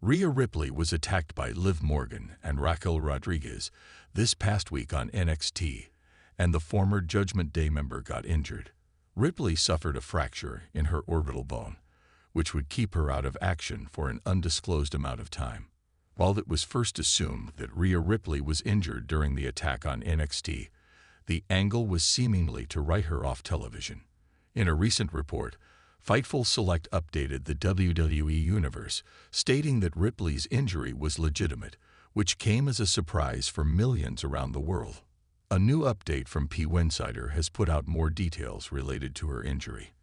Rhea Ripley was attacked by Liv Morgan and Raquel Rodriguez this past week on NXT, and the former Judgment Day member got injured. Ripley suffered a fracture in her orbital bone, which would keep her out of action for an undisclosed amount of time. While it was first assumed that Rhea Ripley was injured during the attack on NXT, the angle was seemingly to write her off television. In a recent report, Fightful Select updated the WWE Universe, stating that Ripley's injury was legitimate, which came as a surprise for millions around the world. A new update from PWinsider has put out more details related to her injury.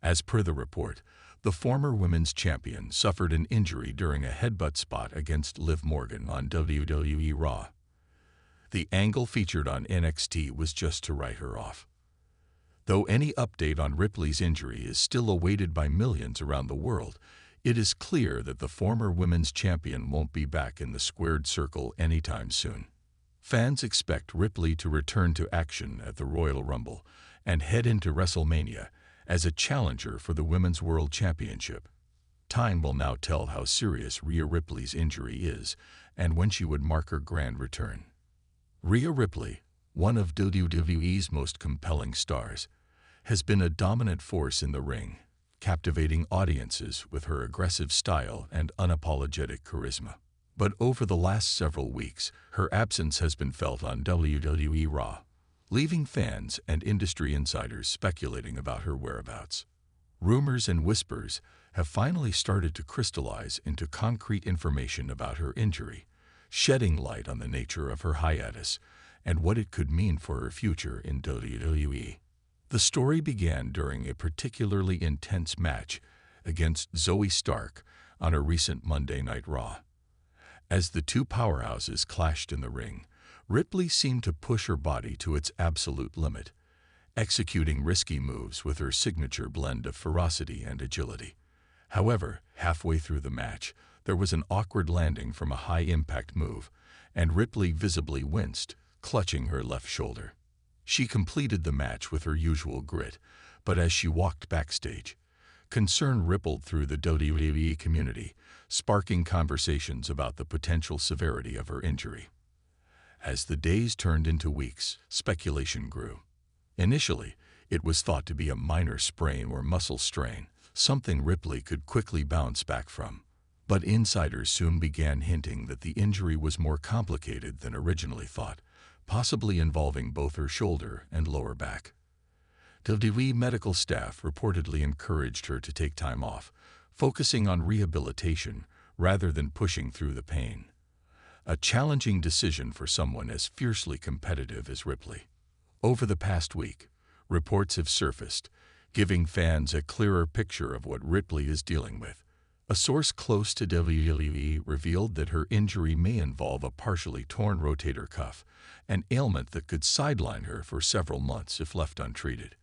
As per the report, the former women's champion suffered an injury during a headbutt spot against Liv Morgan on WWE Raw. The angle featured on NXT was just to write her off. Though any update on Ripley's injury is still awaited by millions around the world, it is clear that the former women's champion won't be back in the squared circle anytime soon. Fans expect Ripley to return to action at the Royal Rumble and head into WrestleMania as a challenger for the Women's World Championship. Time will now tell how serious Rhea Ripley's injury is and when she would mark her grand return. Rhea Ripley, one of WWE's most compelling stars, has been a dominant force in the ring, captivating audiences with her aggressive style and unapologetic charisma. But over the last several weeks, her absence has been felt on WWE Raw, leaving fans and industry insiders speculating about her whereabouts. Rumors and whispers have finally started to crystallize into concrete information about her injury, shedding light on the nature of her hiatus and what it could mean for her future in WWE. The story began during a particularly intense match against Zoe Stark on a recent Monday Night Raw. As the two powerhouses clashed in the ring, Ripley seemed to push her body to its absolute limit, executing risky moves with her signature blend of ferocity and agility. However, halfway through the match, there was an awkward landing from a high-impact move, and Ripley visibly winced, clutching her left shoulder. She completed the match with her usual grit, but as she walked backstage, concern rippled through the WWE community, sparking conversations about the potential severity of her injury. As the days turned into weeks, speculation grew. Initially, it was thought to be a minor sprain or muscle strain, something Ripley could quickly bounce back from. But insiders soon began hinting that the injury was more complicated than originally thought, possibly involving both her shoulder and lower back. WWE medical staff reportedly encouraged her to take time off, focusing on rehabilitation rather than pushing through the pain. A challenging decision for someone as fiercely competitive as Ripley. Over the past week, reports have surfaced, giving fans a clearer picture of what Ripley is dealing with. A source close to WWE revealed that her injury may involve a partially torn rotator cuff, an ailment that could sideline her for several months if left untreated.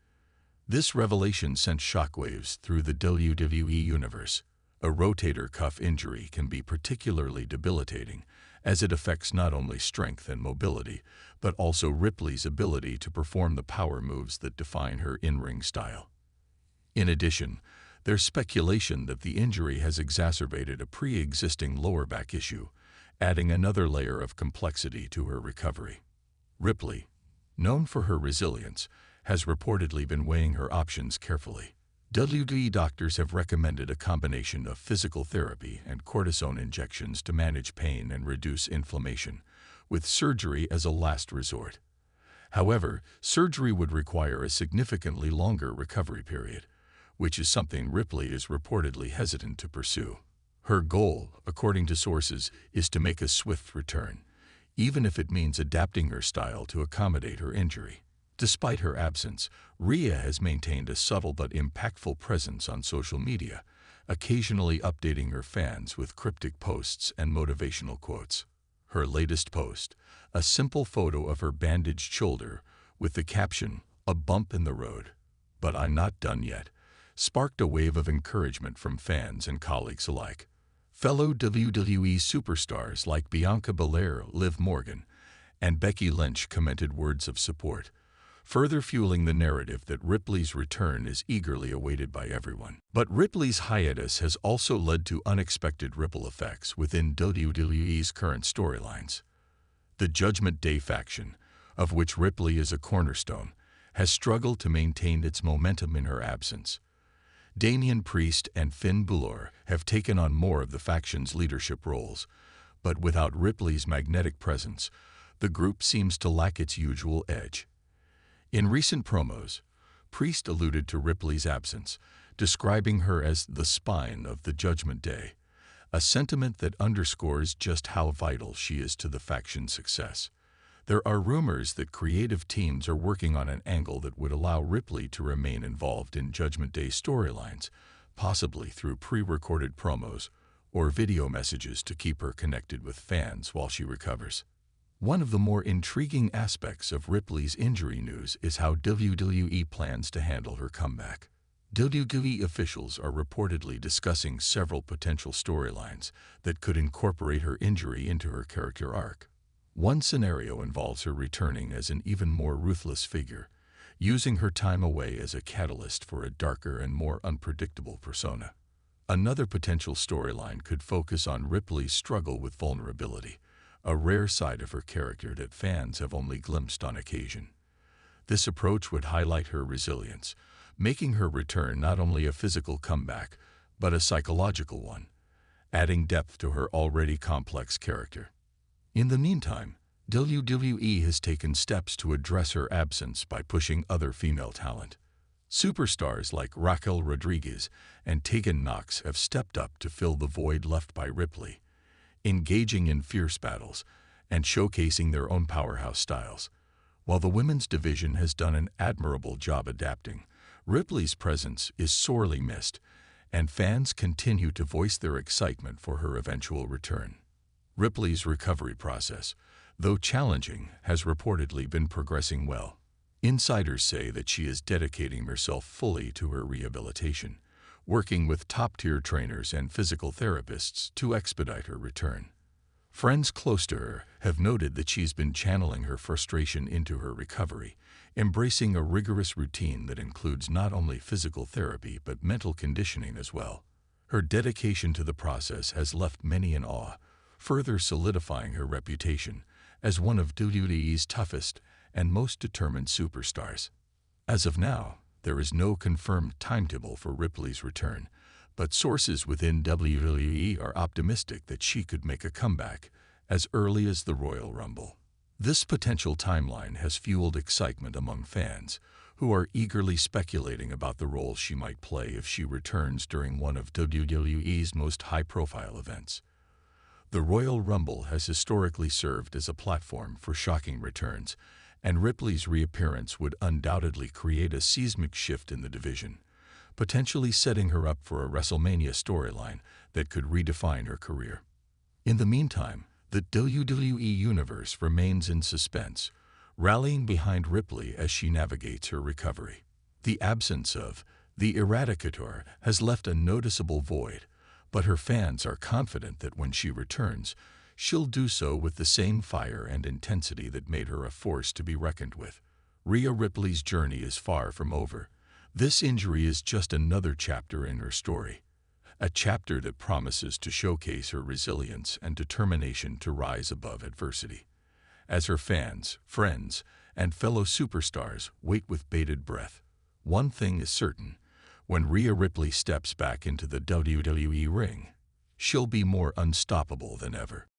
This revelation sent shockwaves through the WWE universe. A rotator cuff injury can be particularly debilitating, as it affects not only strength and mobility, but also Ripley's ability to perform the power moves that define her in-ring style. In addition, there's speculation that the injury has exacerbated a pre-existing lower back issue, adding another layer of complexity to her recovery. Ripley, known for her resilience, has reportedly been weighing her options carefully. WWE doctors have recommended a combination of physical therapy and cortisone injections to manage pain and reduce inflammation, with surgery as a last resort. However, surgery would require a significantly longer recovery period, which is something Ripley is reportedly hesitant to pursue. Her goal, according to sources, is to make a swift return, even if it means adapting her style to accommodate her injury. Despite her absence, Rhea has maintained a subtle but impactful presence on social media, occasionally updating her fans with cryptic posts and motivational quotes. Her latest post, a simple photo of her bandaged shoulder with the caption, "A bump in the road, but I'm not done yet," sparked a wave of encouragement from fans and colleagues alike. Fellow WWE superstars like Bianca Belair, Liv Morgan, and Becky Lynch commented words of support, further fueling the narrative that Ripley's return is eagerly awaited by everyone. But Ripley's hiatus has also led to unexpected ripple effects within WWE's current storylines. The Judgment Day faction, of which Ripley is a cornerstone, has struggled to maintain its momentum in her absence. Damian Priest and Finn Balor have taken on more of the faction's leadership roles, but without Ripley's magnetic presence, the group seems to lack its usual edge. In recent promos, Priest alluded to Ripley's absence, describing her as the spine of the Judgment Day, a sentiment that underscores just how vital she is to the faction's success. There are rumors that creative teams are working on an angle that would allow Ripley to remain involved in Judgment Day storylines, possibly through pre-recorded promos or video messages to keep her connected with fans while she recovers. One of the more intriguing aspects of Ripley's injury news is how WWE plans to handle her comeback. WWE officials are reportedly discussing several potential storylines that could incorporate her injury into her character arc. One scenario involves her returning as an even more ruthless figure, using her time away as a catalyst for a darker and more unpredictable persona. Another potential storyline could focus on Ripley's struggle with vulnerability, a rare side of her character that fans have only glimpsed on occasion. This approach would highlight her resilience, making her return not only a physical comeback, but a psychological one, adding depth to her already complex character. In the meantime, WWE has taken steps to address her absence by pushing other female talent. Superstars like Raquel Rodriguez and Tegan Nox have stepped up to fill the void left by Ripley, engaging in fierce battles and showcasing their own powerhouse styles. While the women's division has done an admirable job adapting, Ripley's presence is sorely missed, and fans continue to voice their excitement for her eventual return. Ripley's recovery process, though challenging, has reportedly been progressing well. Insiders say that she is dedicating herself fully to her rehabilitation, working with top-tier trainers and physical therapists to expedite her return. Friends close to her have noted that she's been channeling her frustration into her recovery, embracing a rigorous routine that includes not only physical therapy but mental conditioning as well. Her dedication to the process has left many in awe, further solidifying her reputation as one of WWE's toughest and most determined superstars. As of now, there is no confirmed timetable for Ripley's return, but sources within WWE are optimistic that she could make a comeback as early as the Royal Rumble. This potential timeline has fueled excitement among fans, who are eagerly speculating about the role she might play if she returns during one of WWE's most high-profile events. The Royal Rumble has historically served as a platform for shocking returns, and Ripley's reappearance would undoubtedly create a seismic shift in the division, potentially setting her up for a WrestleMania storyline that could redefine her career. In the meantime, the WWE Universe remains in suspense, rallying behind Ripley as she navigates her recovery. The absence of the Eradicator has left a noticeable void, but her fans are confident that when she returns, she'll do so with the same fire and intensity that made her a force to be reckoned with. Rhea Ripley's journey is far from over. This injury is just another chapter in her story, a chapter that promises to showcase her resilience and determination to rise above adversity. As her fans, friends, and fellow superstars wait with bated breath, one thing is certain: when Rhea Ripley steps back into the WWE ring, she'll be more unstoppable than ever.